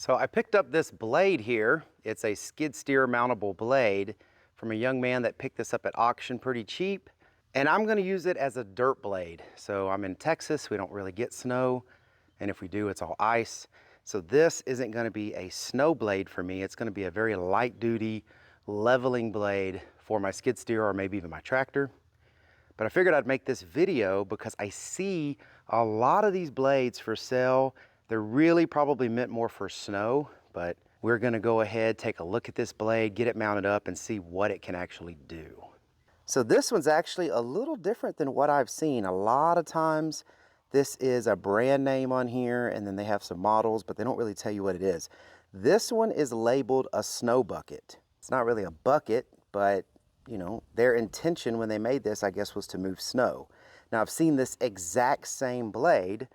So I picked up this blade here. It's a skid steer mountable blade from a young man that picked this up at auction pretty cheap. And I'm gonna use it as a dirt blade. So I'm in Texas, we don't really get snow. And if we do, it's all ice. So this isn't gonna be a snow blade for me. It's gonna be a very light duty leveling blade for my skid steer or maybe even my tractor. But I figured I'd make this video because I see a lot of these blades for sale. They're really probably meant more for snow, but we're gonna go ahead, take a look at this blade, get it mounted up and see what it can actually do. So this one's actually a little different than what I've seen. A lot of times this is a brand name on here and then they have some models, but they don't really tell you what it is. This one is labeled a snow bucket. It's not really a bucket, but you know, their intention when they made this, I guess, was to move snow. Now I've seen this exact same blade.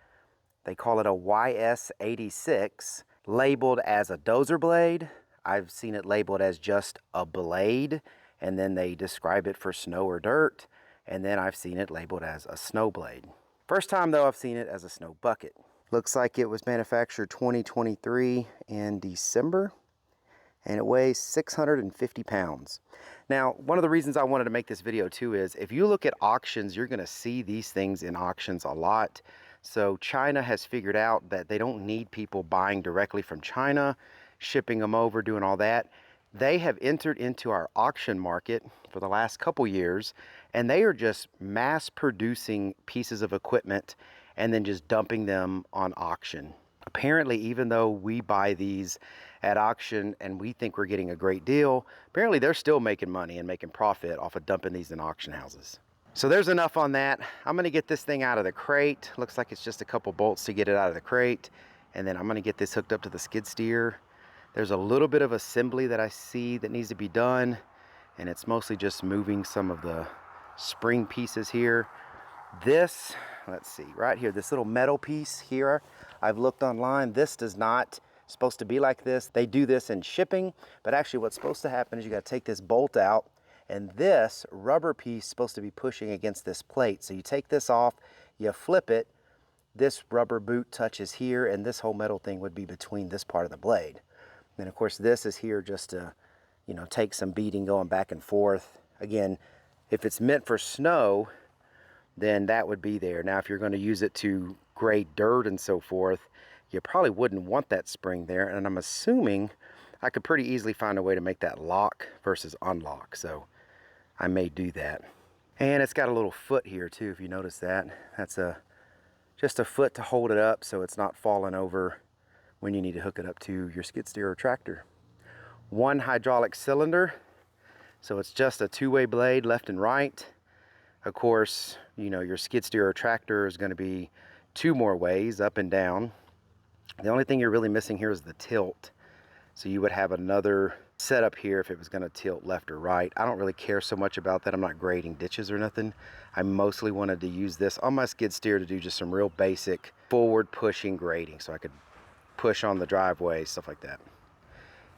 They call it a YS86, labeled as a dozer blade. I've seen it labeled as just a blade, and then they describe it for snow or dirt, and then I've seen it labeled as a snow blade. First time though, I've seen it as a snow bucket. Looks like it was manufactured 2023 in December, and it weighs 650 pounds. Now, one of the reasons I wanted to make this video too is if you look at auctions, you're gonna see these things in auctions a lot. So China has figured out that they don't need people buying directly from China, shipping them over, doing all that. They have entered into our auction market for the last couple years, and they are just mass producing pieces of equipment and then just dumping them on auction. Apparently, even though we buy these at auction and we think we're getting a great deal, apparently they're still making money and making profit off of dumping these in auction houses. So there's enough on that. I'm gonna get this thing out of the crate. Looks like it's just a couple bolts to get it out of the crate. And then I'm gonna get this hooked up to the skid steer. There's a little bit of assembly that I see that needs to be done. And it's mostly just moving some of the spring pieces here. This, let's see, right here, this little metal piece here, I've looked online. This does not supposed to be like this. They do this in shipping, but actually what's supposed to happen is you gotta take this bolt out, and this rubber piece is supposed to be pushing against this plate. So you take this off, you flip it, this rubber boot touches here, and this whole metal thing would be between this part of the blade. And of course this is here just to, you know, take some beating going back and forth. Again, if it's meant for snow, then that would be there. Now if you're going to use it to grade dirt and so forth, you probably wouldn't want that spring there, and I'm assuming I could pretty easily find a way to make that lock versus unlock. So I may do that. And it's got a little foot here too, if you notice that. That's just a foot to hold it up so it's not falling over when you need to hook it up to your skid steer or tractor. One hydraulic cylinder, so it's just a two-way blade, left and right. Of course, you know, your skid steer or tractor is going to be two more ways, up and down. The only thing you're really missing here is the tilt. So you would have another setup here if it was going to tilt left or right. I don't really care so much about that. I'm not grading ditches or nothing. I mostly wanted to use this on my skid steer to do just some real basic forward pushing grading, so I could push on the driveway, stuff like that.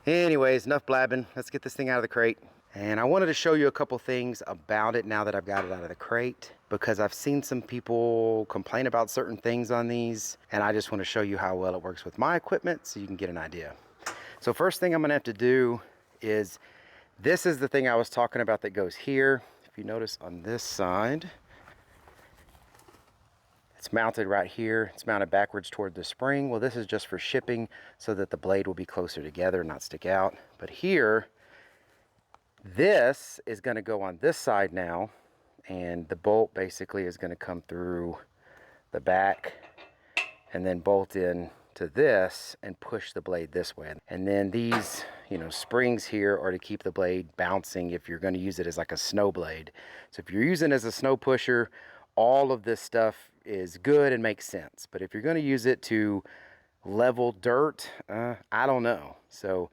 Anyways, enough blabbing. Let's get this thing out of the crate. And I wanted to show you a couple things about it now that I've got it out of the crate, because I've seen some people complain about certain things on these, and I just want to show you how well it works with my equipment so you can get an idea. So first thing I'm going to have to do is, this is the thing I was talking about that goes here. If you notice on this side, it's mounted right here. It's mounted backwards toward the spring. Well, this is just for shipping so that the blade will be closer together, not stick out. But here, this is going to go on this side now, and the bolt basically is going to come through the back and then bolt in to this and push the blade this way. And then these, you know, springs here are to keep the blade bouncing if you're going to use it as like a snow blade. So if you're using it as a snow pusher, all of this stuff is good and makes sense. But if you're going to use it to level dirt, I don't know. So,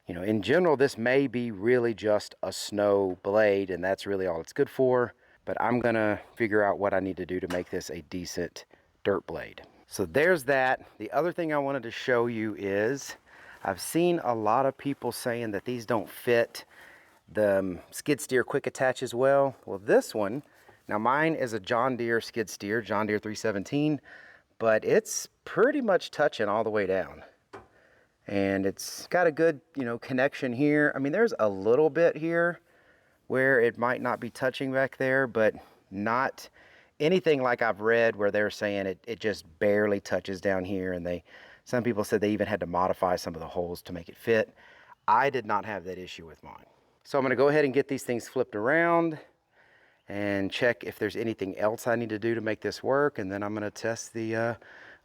you know, in general, this may be really just a snow blade, and that's really all it's good for. But I'm going to figure out what I need to do to make this a decent dirt blade. So there's that. The other thing I wanted to show you is, I've seen a lot of people saying that these don't fit the skid steer quick attach as well. Well, this one, now mine is a John Deere skid steer, John Deere 317, but it's pretty much touching all the way down. And it's got a good, you know, connection here. I mean, there's a little bit here where it might not be touching back there, but not anything like I've read where they're saying it just barely touches down here. And some people said they even had to modify some of the holes to make it fit. I did not have that issue with mine. So I'm gonna go ahead and get these things flipped around and check if there's anything else I need to do to make this work. And then I'm gonna test the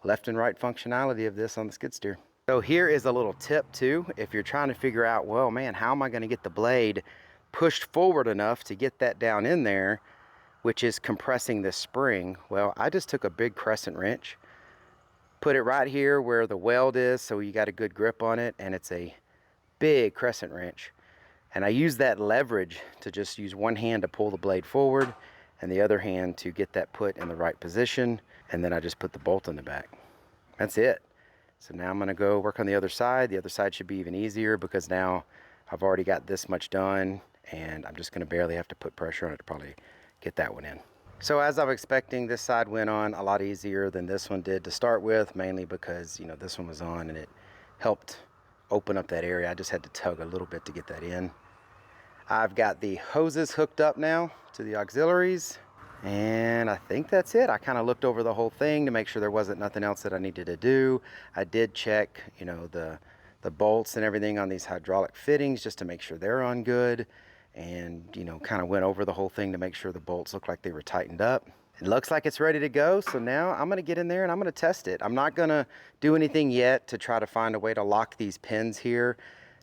left and right functionality of this on the skid steer. So here is a little tip too. If you're trying to figure out, well, man, how am I gonna get the blade pushed forward enough to get that down in there, which is compressing this spring? Well, I just took a big crescent wrench, put it right here where the weld is, so you got a good grip on it, and it's a big crescent wrench. And I use that leverage to just use one hand to pull the blade forward and the other hand to get that put in the right position. And then I just put the bolt in the back. That's it. So now I'm gonna go work on the other side. The other side should be even easier because now I've already got this much done, and I'm just gonna barely have to put pressure on it to probably get that one in. So as I was expecting, this side went on a lot easier than this one did to start with, mainly because, you know, this one was on and it helped open up that area. I just had to tug a little bit to get that in. I've got the hoses hooked up now to the auxiliaries, and I think that's it. I kind of looked over the whole thing to make sure there wasn't nothing else that I needed to do. I did check, you know, the bolts and everything on these hydraulic fittings just to make sure they're on good, and, you know, kind of went over the whole thing to make sure the bolts looked like they were tightened up. It looks like it's ready to go, so now I'm gonna get in there and I'm gonna test it. I'm not gonna do anything yet to try to find a way to lock these pins here.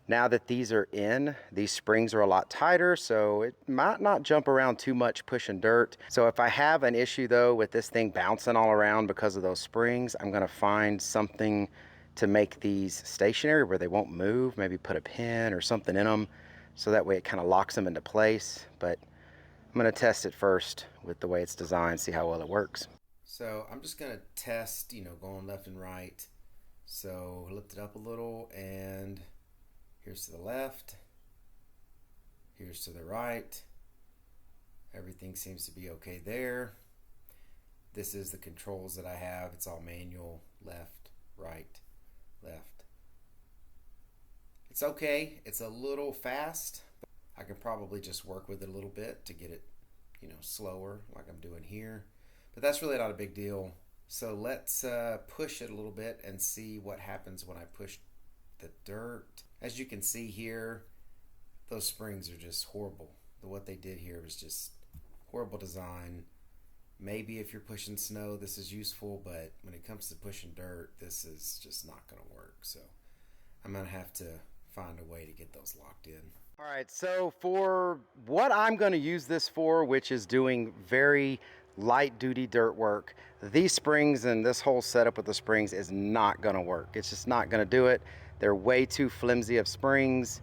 Now that these are in, these springs are a lot tighter, so it might not jump around too much pushing dirt. So if I have an issue though with this thing bouncing all around because of those springs, I'm gonna find something to make these stationary where they won't move, maybe put a pin or something in them, so that way it kind of locks them into place. But I'm gonna test it first with the way it's designed, see how well it works. So I'm just gonna test, you know, going left and right. So lift it up a little, and here's to the left, here's to the right. Everything seems to be okay there. This is the controls that I have. It's all manual, left, right, left. It's okay. It's a little fast. I can probably just work with it a little bit to get it, you know, slower like I'm doing here. But that's really not a big deal. So let's push it a little bit and see what happens when I push the dirt. As you can see here, those springs are just horrible. What they did here was just horrible design. Maybe if you're pushing snow, this is useful, but when it comes to pushing dirt, this is just not gonna work. So I'm gonna have to find a way to get those locked in. All right, so for what I'm gonna use this for, which is doing very light duty dirt work, these springs and this whole setup with the springs is not gonna work. It's just not gonna do it. They're way too flimsy of springs.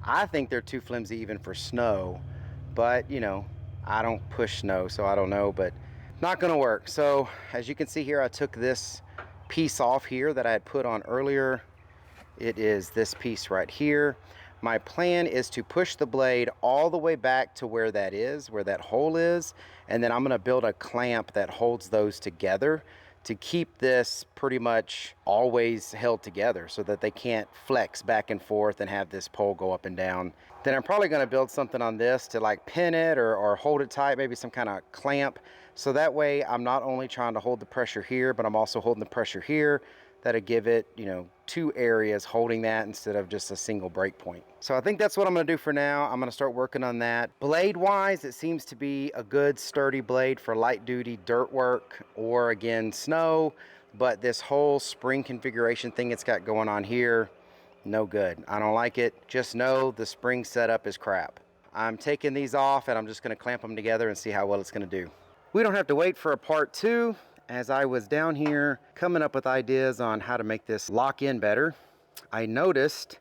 I think they're too flimsy even for snow, but you know, I don't push snow, so I don't know, but not gonna work. So as you can see here, I took this piece off here that I had put on earlier. It is this piece right here. My plan is to push the blade all the way back to where that is, where that hole is, and then I'm gonna build a clamp that holds those together to keep this pretty much always held together so that they can't flex back and forth and have this pole go up and down. Then I'm probably gonna build something on this to like pin it or hold it tight, maybe some kind of clamp. So that way I'm not only trying to hold the pressure here, but I'm also holding the pressure here. That'll give it, you know, two areas holding that instead of just a single break point. So I think that's what I'm gonna do for now. I'm gonna start working on that. Blade wise, it seems to be a good sturdy blade for light duty dirt work or again, snow, but this whole spring configuration thing it's got going on here, no good. I don't like it. Just know the spring setup is crap. I'm taking these off and I'm just gonna clamp them together and see how well it's gonna do. We don't have to wait for a part 2. As I was down here coming up with ideas on how to make this lock in better, I noticed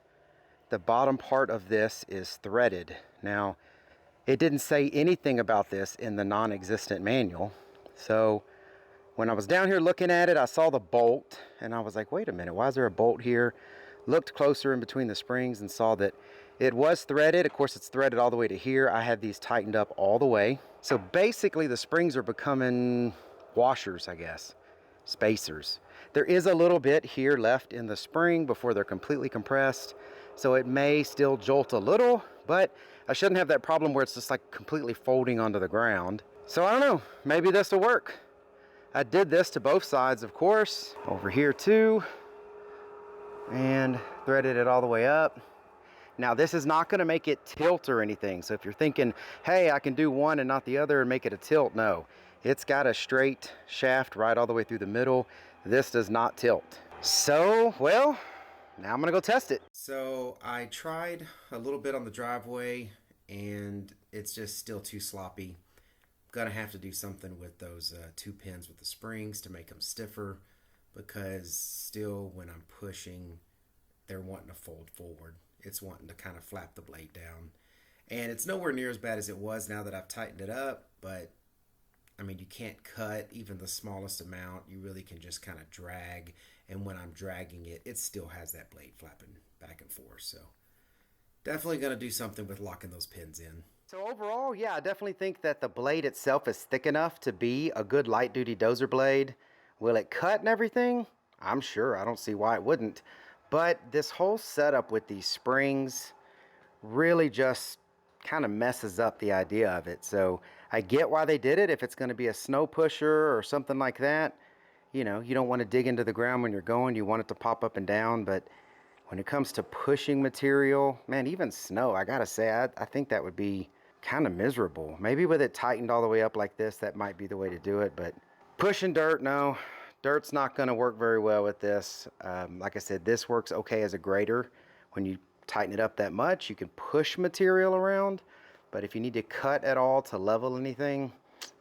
the bottom part of this is threaded. Now, it didn't say anything about this in the non-existent manual. So when I was down here looking at it, I saw the bolt and I was like, wait a minute, why is there a bolt here? Looked closer in between the springs and saw that it was threaded. Of course, it's threaded all the way to here. I had these tightened up all the way. So basically the springs are becoming washers, I guess, spacers. There is a little bit here left in the spring before they're completely compressed, so it may still jolt a little, but I shouldn't have that problem where it's just like completely folding onto the ground. So I don't know, maybe this will work. I did this to both sides, of course, over here too, and threaded it all the way up. Now this is not gonna make it tilt or anything, so if you're thinking, hey, I can do one and not the other and make it a tilt, no. It's got a straight shaft right all the way through the middle. This does not tilt. So, well, now I'm gonna go test it. So I tried a little bit on the driveway and it's just still too sloppy. Gonna have to do something with those 2 pins with the springs to make them stiffer, because still when I'm pushing, they're wanting to fold forward. It's wanting to kind of flap the blade down. And it's nowhere near as bad as it was now that I've tightened it up, but I mean, you can't cut even the smallest amount. You really can just kind of drag. And when I'm dragging it, it still has that blade flapping back and forth. So definitely going to do something with locking those pins in. So overall, yeah, I definitely think that the blade itself is thick enough to be a good light duty dozer blade. Will it cut and everything? I'm sure. I don't see why it wouldn't. But this whole setup with these springs really just kind of messes up the idea of it. So I get why they did it. If it's going to be a snow pusher or something like that, you know, you don't want to dig into the ground when you're going. You want it to pop up and down. But when it comes to pushing material, man, even snow, I gotta say, I think that would be kind of miserable. Maybe with it tightened all the way up like this, that might be the way to do it. But pushing dirt, no. Dirt's not going to work very well with this. Like I said, this works okay as a grater. When you tighten it up that much, you can push material around, but if you need to cut at all to level anything,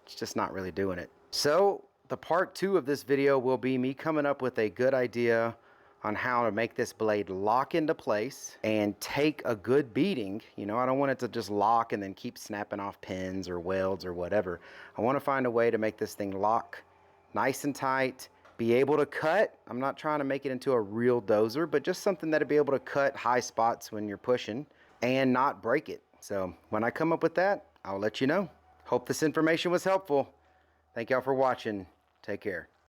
it's just not really doing it. So the part 2 of this video will be me coming up with a good idea on how to make this blade lock into place and take a good beating. You know, I don't want it to just lock and then keep snapping off pins or welds or whatever. I want to find a way to make this thing lock nice and tight, be able to cut. I'm not trying to make it into a real dozer, but just something that'll be able to cut high spots when you're pushing and not break it. So when I come up with that, I'll let you know. Hope this information was helpful. Thank y'all for watching. Take care.